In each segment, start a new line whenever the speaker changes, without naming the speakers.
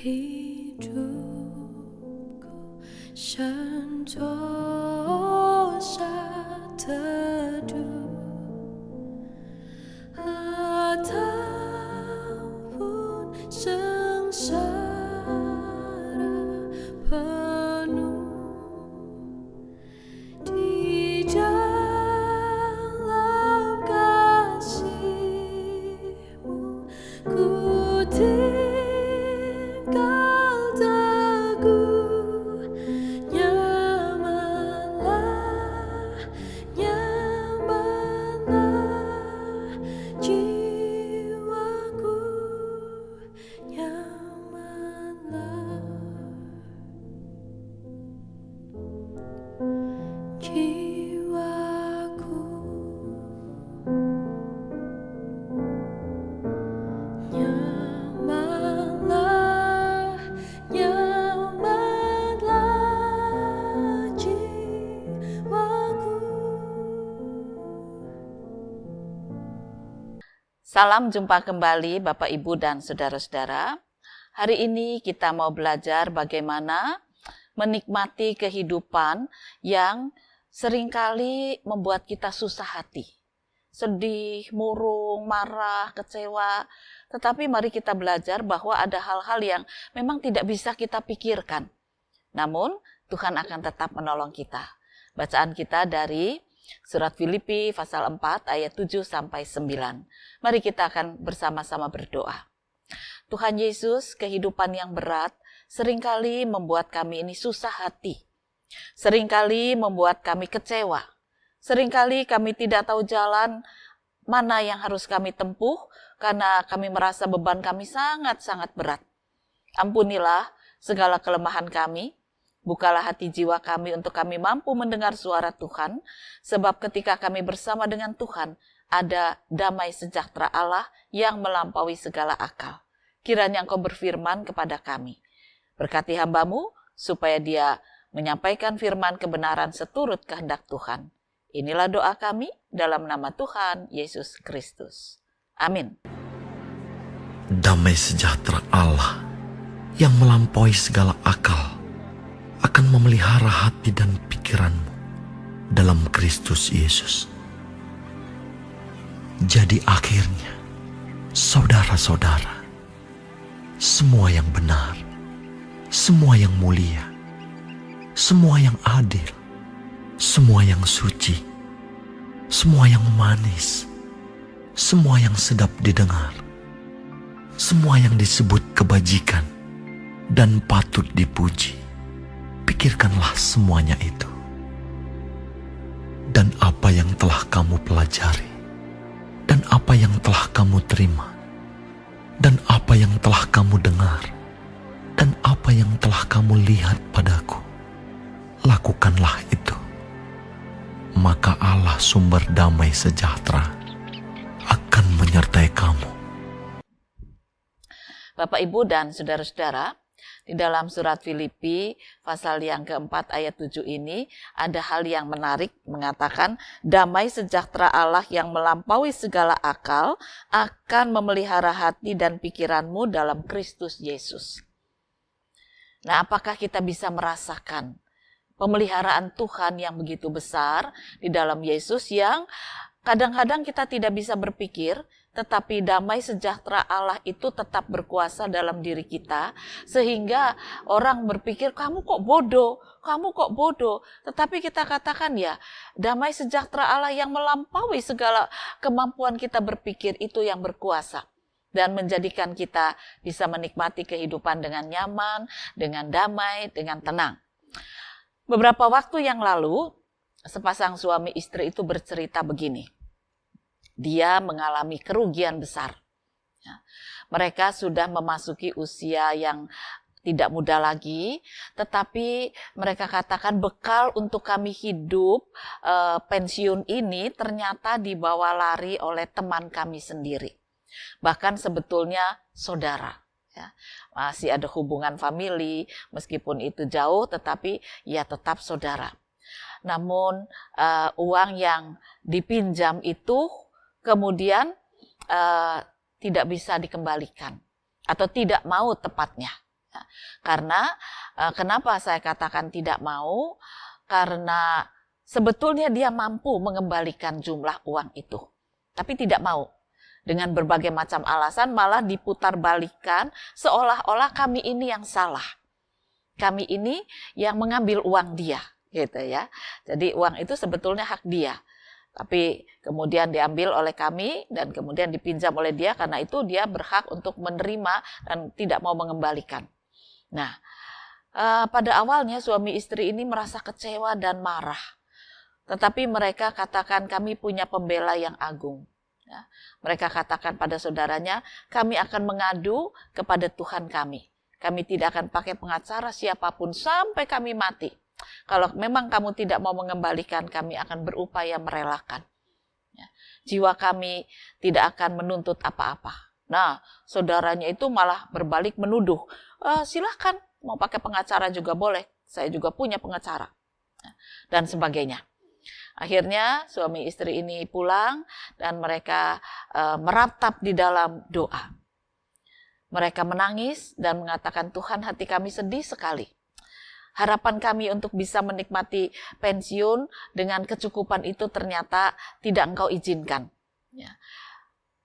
hidupku sentosa teduh ataupun sengsara penuh di dalam kasih-Mu ku tinggal teguh. Nyamanlah, nyamanlah jiwaku, nyamanlah jiwaku. Nyamanlah, nyamanlah jiwaku.
Salam jumpa kembali Bapak Ibu dan Saudara-saudara. Hari ini kita mau belajar bagaimana menikmati kehidupan yang seringkali membuat kita susah hati. Sedih, murung, marah, kecewa. Tetapi mari kita belajar bahwa ada hal-hal yang memang tidak bisa kita pikirkan. Namun Tuhan akan tetap menolong kita. Bacaan kita dari Surat Filipi pasal 4 ayat 7-9. Mari kita akan bersama-sama berdoa. Tuhan Yesus, kehidupan yang berat seringkali membuat kami ini susah hati. Seringkali membuat kami kecewa. Seringkali kami tidak tahu jalan mana yang harus kami tempuh karena kami merasa beban kami sangat-sangat berat. Ampunilah segala kelemahan kami. Bukalah hati jiwa kami untuk kami mampu mendengar suara Tuhan, sebab ketika kami bersama dengan Tuhan, ada damai sejahtera Allah yang melampaui segala akal. Kiranya Engkau berfirman kepada kami. Berkati hamba-Mu, supaya dia menyampaikan firman kebenaran seturut kehendak Tuhan. Inilah doa kami dalam nama Tuhan Yesus Kristus. Amin.
Damai sejahtera Allah yang melampaui segala akal akan memelihara hati dan pikiranmu dalam Kristus Yesus. Jadi akhirnya, saudara-saudara, semua yang benar, semua yang mulia, semua yang adil, semua yang suci, semua yang manis, semua yang sedap didengar, semua yang disebut kebajikan dan patut dipuji, pikirkanlah semuanya itu. Dan apa yang telah kamu pelajari, dan apa yang telah kamu terima, dan apa yang telah kamu dengar, dan apa yang telah kamu lihat padaku, lakukanlah itu. Maka Allah sumber damai sejahtera akan menyertai kamu.
Bapak, Ibu, dan Saudara-saudara, di dalam surat Filipi pasal yang keempat ayat 7 ini ada hal yang menarik, mengatakan damai sejahtera Allah yang melampaui segala akal akan memelihara hati dan pikiranmu dalam Kristus Yesus. Nah, apakah kita bisa merasakan pemeliharaan Tuhan yang begitu besar di dalam Yesus yang kadang-kadang kita tidak bisa berpikir, tetapi damai sejahtera Allah itu tetap berkuasa dalam diri kita, sehingga orang berpikir, kamu kok bodoh. Tetapi kita katakan ya, damai sejahtera Allah yang melampaui segala kemampuan kita berpikir itu yang berkuasa. Dan menjadikan kita bisa menikmati kehidupan dengan nyaman, dengan damai, dengan tenang. Beberapa waktu yang lalu, sepasang suami istri itu bercerita begini. Dia mengalami kerugian besar. Mereka sudah memasuki usia yang tidak muda lagi, tetapi mereka katakan bekal untuk kami hidup pensiun ini ternyata dibawa lari oleh teman kami sendiri. Bahkan sebetulnya saudara. Ya, masih ada hubungan famili, meskipun itu jauh, tetapi ya tetap saudara. Namun uang yang dipinjam itu kemudian tidak bisa dikembalikan atau tidak mau tepatnya. Ya, karena kenapa saya katakan tidak mau? Karena sebetulnya dia mampu mengembalikan jumlah uang itu, tapi tidak mau. Dengan berbagai macam alasan malah diputarbalikkan seolah-olah kami ini yang salah. Kami ini yang mengambil uang dia, gitu ya. Jadi uang itu sebetulnya hak dia. Tapi kemudian diambil oleh kami dan kemudian dipinjam oleh dia, karena itu dia berhak untuk menerima dan tidak mau mengembalikan. Nah, pada awalnya suami istri ini merasa kecewa dan marah. Tetapi mereka katakan kami punya pembela yang agung. Ya, mereka katakan pada saudaranya, kami akan mengadu kepada Tuhan kami. Kami tidak akan pakai pengacara siapapun sampai kami mati. Kalau memang kamu tidak mau mengembalikan, kami akan berupaya merelakan. Ya, jiwa kami tidak akan menuntut apa-apa. Nah, saudaranya itu malah berbalik menuduh. Silahkan, mau pakai pengacara juga boleh. Saya juga punya pengacara. Dan sebagainya. Akhirnya suami istri ini pulang dan mereka meratap di dalam doa. Mereka menangis dan mengatakan, Tuhan, hati kami sedih sekali. Harapan kami untuk bisa menikmati pensiun dengan kecukupan itu ternyata tidak Engkau izinkan. Ya.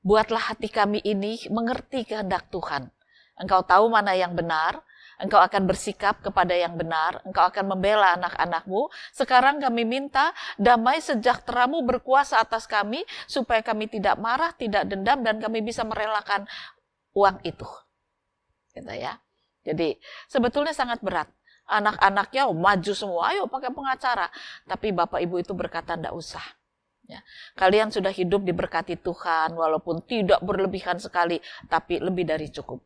Buatlah hati kami ini mengerti kehendak Tuhan. Engkau tahu mana yang benar, Engkau akan bersikap kepada yang benar, Engkau akan membela anak-anak-Mu. Sekarang kami minta damai sejahtera-Mu berkuasa atas kami, supaya kami tidak marah, tidak dendam, dan kami bisa merelakan uang itu. Gitu ya. Jadi sebetulnya sangat berat. Anak-anaknya maju semua, ayo pakai pengacara. Tapi Bapak Ibu itu berkata, enggak usah. Ya. Kalian sudah hidup diberkati Tuhan, walaupun tidak berlebihan sekali, tapi lebih dari cukup.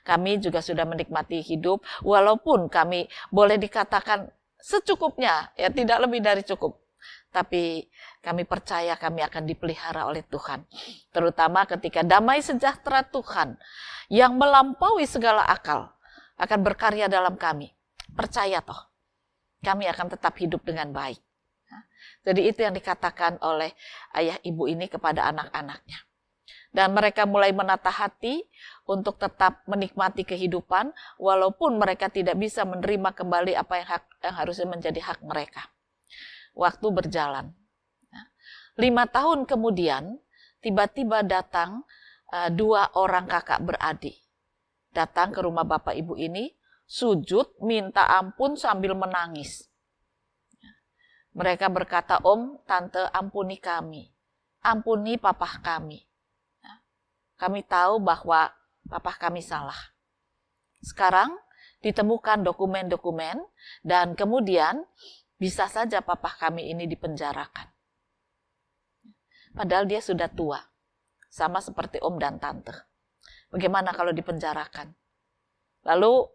Kami juga sudah menikmati hidup, walaupun kami boleh dikatakan secukupnya, ya tidak lebih dari cukup. Tapi kami percaya kami akan dipelihara oleh Tuhan. Terutama ketika damai sejahtera Tuhan yang melampaui segala akal akan berkarya dalam kami. Percaya toh, kami akan tetap hidup dengan baik. Jadi itu yang dikatakan oleh ayah ibu ini kepada anak-anaknya. Dan mereka mulai menata hati untuk tetap menikmati kehidupan walaupun mereka tidak bisa menerima kembali apa yang harusnya menjadi hak mereka. Waktu berjalan. 5 tahun kemudian, tiba-tiba datang 2 orang kakak beradik. Datang ke rumah bapak ibu ini, sujud, minta ampun sambil menangis. Mereka berkata, Om, Tante, ampuni kami. Ampuni papa kami. Kami tahu bahwa papa kami salah. Sekarang ditemukan dokumen-dokumen dan kemudian bisa saja papa kami ini dipenjarakan. Padahal dia sudah tua, sama seperti om dan tante. Bagaimana kalau dipenjarakan? Lalu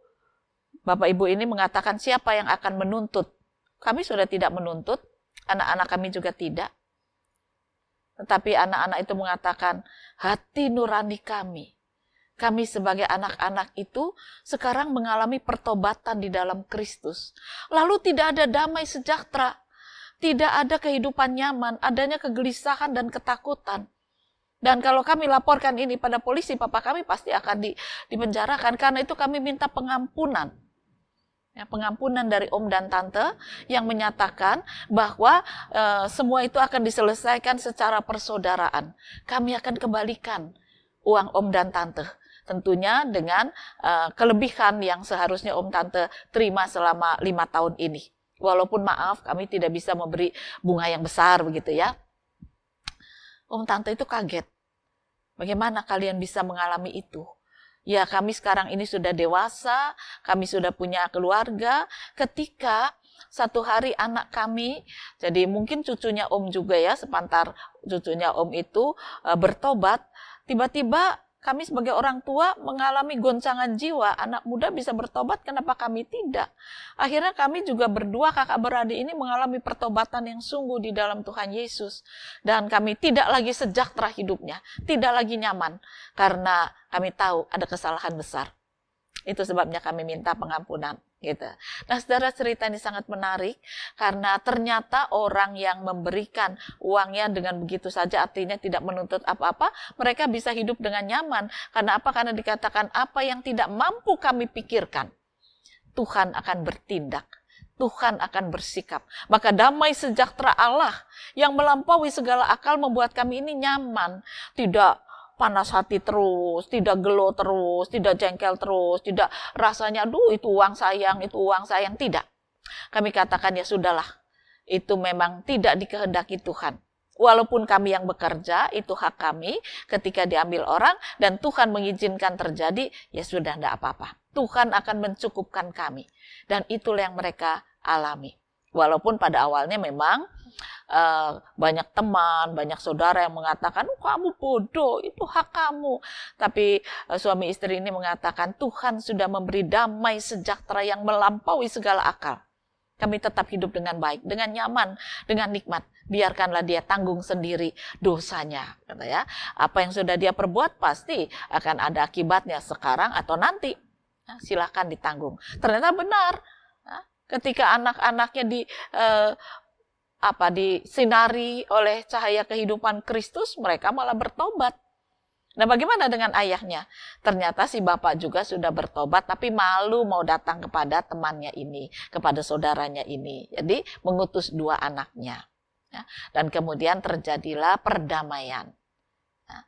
bapak ibu ini mengatakan, siapa yang akan menuntut? Kami sudah tidak menuntut, anak-anak kami juga tidak. Tetapi anak-anak itu mengatakan, hati nurani kami. Kami sebagai anak-anak itu sekarang mengalami pertobatan di dalam Kristus. Lalu tidak ada damai sejahtera. Tidak ada kehidupan nyaman, adanya kegelisahan dan ketakutan. Dan kalau kami laporkan ini pada polisi, papa kami pasti akan dipenjarakan. Karena itu kami minta pengampunan. Ya, pengampunan dari om dan tante yang menyatakan bahwa semua itu akan diselesaikan secara persaudaraan. Kami akan kembalikan uang om dan tante. Tentunya dengan kelebihan yang seharusnya om tante terima selama 5 tahun ini. Walaupun maaf kami tidak bisa memberi bunga yang besar begitu ya. Om tante itu kaget. Bagaimana kalian bisa mengalami itu? Ya kami sekarang ini sudah dewasa, kami sudah punya keluarga. Ketika satu hari anak kami, jadi mungkin cucunya om juga ya, sepantar cucunya om itu bertobat, tiba-tiba kami sebagai orang tua mengalami goncangan jiwa. Anak muda bisa bertobat, kenapa kami tidak? Akhirnya kami juga berdua kakak beradik ini mengalami pertobatan yang sungguh di dalam Tuhan Yesus. Dan kami tidak lagi sejahtera hidupnya, tidak lagi nyaman. Karena kami tahu ada kesalahan besar. Itu sebabnya kami minta pengampunan. gitu. Nah, saudara, cerita ini sangat menarik karena ternyata orang yang memberikan uangnya dengan begitu saja, artinya tidak menuntut apa-apa, mereka bisa hidup dengan nyaman. Karena apa? Karena dikatakan apa yang tidak mampu kami pikirkan, Tuhan akan bertindak. Tuhan akan bersikap. Maka damai sejahtera Allah yang melampaui segala akal membuat kami ini nyaman. Tidak panas hati terus, tidak gelo terus, tidak jengkel terus, tidak rasanya, aduh itu uang sayang, tidak. Kami katakan ya sudahlah, itu memang tidak dikehendaki Tuhan. Walaupun kami yang bekerja, itu hak kami ketika diambil orang, dan Tuhan mengizinkan terjadi, ya sudah, tidak apa-apa. Tuhan akan mencukupkan kami. Dan itulah yang mereka alami. Walaupun pada awalnya memang banyak teman, banyak saudara yang mengatakan, kamu bodoh, itu hak kamu. Tapi suami istri ini mengatakan, Tuhan sudah memberi damai sejahtera yang melampaui segala akal. Kami tetap hidup dengan baik, dengan nyaman, dengan nikmat. Biarkanlah dia tanggung sendiri dosanya. Kata ya. Apa yang sudah dia perbuat pasti akan ada akibatnya sekarang atau nanti. Nah, silakan ditanggung. Ternyata benar. Nah, ketika anak-anaknya disinari oleh cahaya kehidupan Kristus, mereka malah bertobat. Nah, bagaimana dengan ayahnya? Ternyata si bapak juga sudah bertobat, tapi malu mau datang kepada temannya ini, kepada saudaranya ini. Jadi mengutus 2 anaknya. Ya, dan kemudian terjadilah perdamaian. Nah,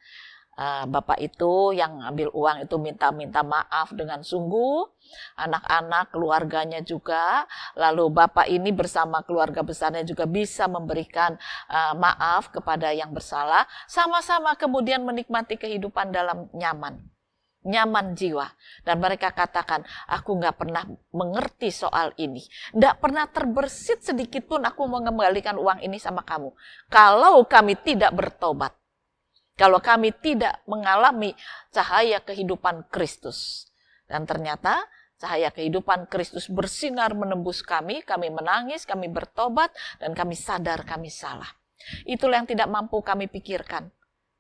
bapak itu yang ambil uang itu minta maaf dengan sungguh, anak-anak, keluarganya juga, lalu bapak ini bersama keluarga besarnya juga bisa memberikan maaf kepada yang bersalah, sama-sama kemudian menikmati kehidupan dalam nyaman jiwa. Dan mereka katakan, aku nggak pernah mengerti soal ini, nggak pernah terbersit sedikit pun aku mengembalikan uang ini sama kamu, kalau kami tidak bertobat. Kalau kami tidak mengalami cahaya kehidupan Kristus. Dan ternyata cahaya kehidupan Kristus bersinar menembus kami menangis, kami bertobat, dan kami sadar kami salah. Itulah yang tidak mampu kami pikirkan.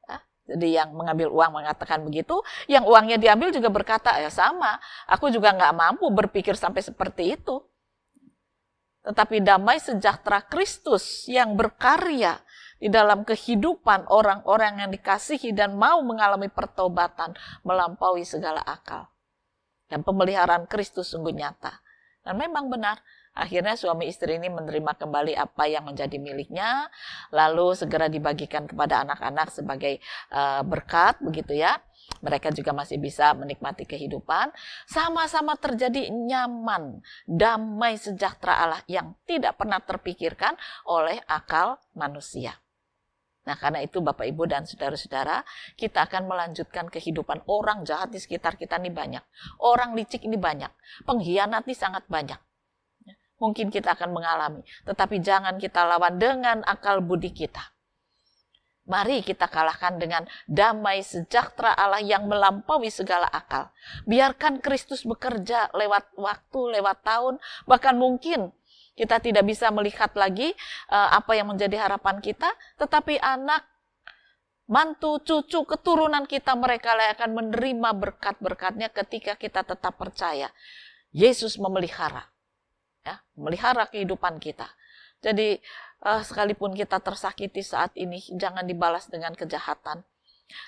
Ya, jadi yang mengambil uang mengatakan begitu, yang uangnya diambil juga berkata, ya sama, aku juga nggak mampu berpikir sampai seperti itu. Tetapi damai sejahtera Kristus yang berkarya di dalam kehidupan orang-orang yang dikasihi dan mau mengalami pertobatan melampaui segala akal. Dan pemeliharaan Kristus sungguh nyata. Dan memang benar, akhirnya suami istri ini menerima kembali apa yang menjadi miliknya, lalu segera dibagikan kepada anak-anak sebagai berkat, begitu ya. Mereka juga masih bisa menikmati kehidupan, sama-sama terjadi nyaman, damai sejahtera Allah yang tidak pernah terpikirkan oleh akal manusia. Nah, karena itu Bapak Ibu dan saudara-saudara, kita akan melanjutkan kehidupan. Orang jahat di sekitar kita ini banyak. Orang licik ini banyak. Pengkhianat ini sangat banyak. Mungkin kita akan mengalami. Tetapi jangan kita lawan dengan akal budi kita. Mari kita kalahkan dengan damai sejahtera Allah yang melampaui segala akal. Biarkan Kristus bekerja lewat waktu, lewat tahun, bahkan mungkin kita tidak bisa melihat lagi apa yang menjadi harapan kita, tetapi anak, mantu, cucu, keturunan kita, mereka akan menerima berkat-berkatnya ketika kita tetap percaya. Yesus memelihara, ya, memelihara kehidupan kita. Jadi sekalipun kita tersakiti saat ini, jangan dibalas dengan kejahatan,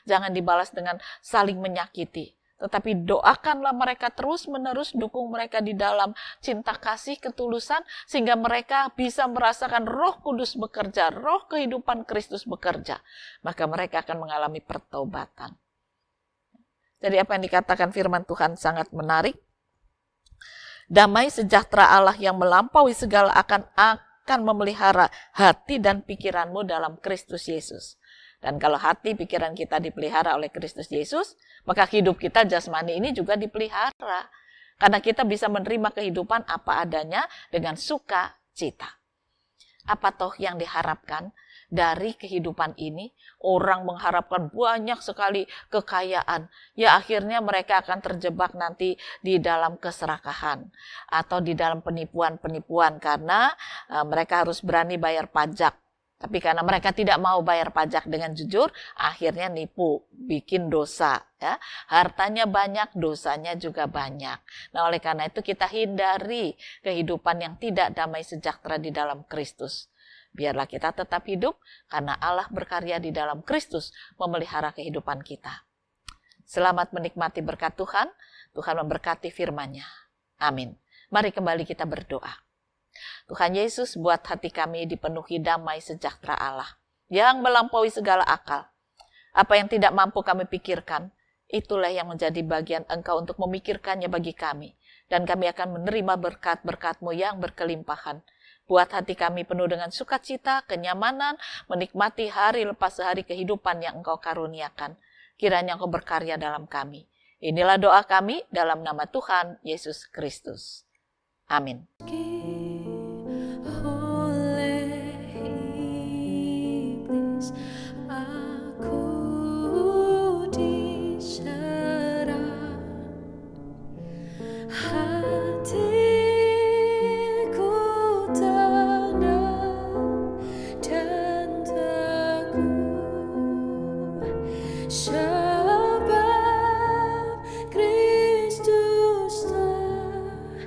jangan dibalas dengan saling menyakiti. Tetapi doakanlah mereka terus-menerus, dukung mereka di dalam cinta kasih, ketulusan, sehingga mereka bisa merasakan Roh Kudus bekerja, roh kehidupan Kristus bekerja. Maka mereka akan mengalami pertobatan. Jadi apa yang dikatakan firman Tuhan sangat menarik. Damai sejahtera Allah yang melampaui segala akan memelihara hati dan pikiranmu dalam Kristus Yesus. Dan kalau hati, pikiran kita dipelihara oleh Kristus Yesus, maka hidup kita jasmani ini juga dipelihara. Karena kita bisa menerima kehidupan apa adanya dengan sukacita. Apa toh yang diharapkan dari kehidupan ini? Orang mengharapkan banyak sekali kekayaan. Ya akhirnya mereka akan terjebak nanti di dalam keserakahan. Atau di dalam penipuan-penipuan karena mereka harus berani bayar pajak. Tapi karena mereka tidak mau bayar pajak dengan jujur, akhirnya nipu, bikin dosa. Ya. Hartanya banyak, dosanya juga banyak. Nah, oleh karena itu kita hindari kehidupan yang tidak damai sejahtera di dalam Kristus. Biarlah kita tetap hidup karena Allah berkarya di dalam Kristus memelihara kehidupan kita. Selamat menikmati berkat Tuhan. Tuhan memberkati firman-Nya. Amin. Mari kembali kita berdoa. Tuhan Yesus, buat hati kami dipenuhi damai sejahtera Allah yang melampaui segala akal. Apa yang tidak mampu kami pikirkan, itulah yang menjadi bagian Engkau untuk memikirkannya bagi kami. Dan kami akan menerima berkat-berkat-Mu yang berkelimpahan. Buat hati kami penuh dengan sukacita, kenyamanan, menikmati hari lepas hari kehidupan yang Engkau karuniakan. Kiranya Engkau berkarya dalam kami. Inilah doa kami dalam nama Tuhan Yesus Kristus. Amin.
Oleh iblis aku diserang, hatiku tenang dan teguh, sebab Kristus telah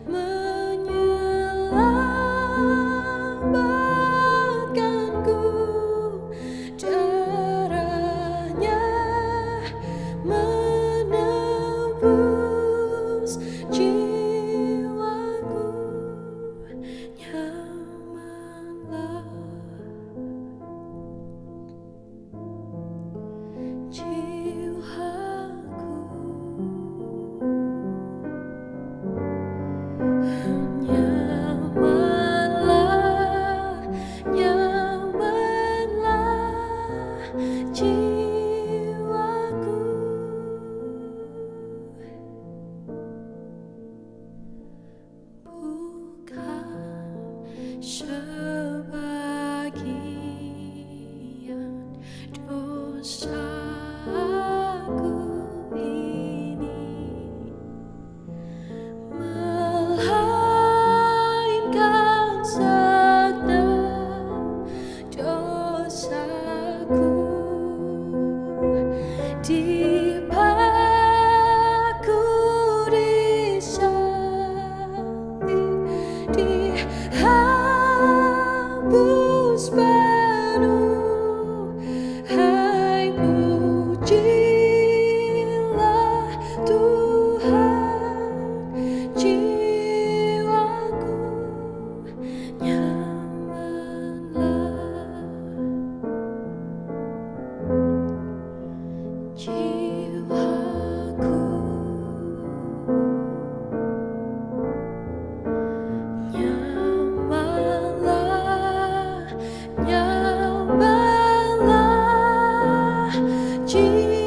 menyelamatkanku, darahnya menebus jiwaku, nyamanlah Nyamanlah, nyamanlah jiwaku. Bukan sebagian dosaku ini, melainkan segenap dosaku, dipaku di salib, dihapus penuh. Hai, pujilah Tuhan, jiwaku nyamanlah, jiwaku nyamanlah, nyamanlah jiwaku.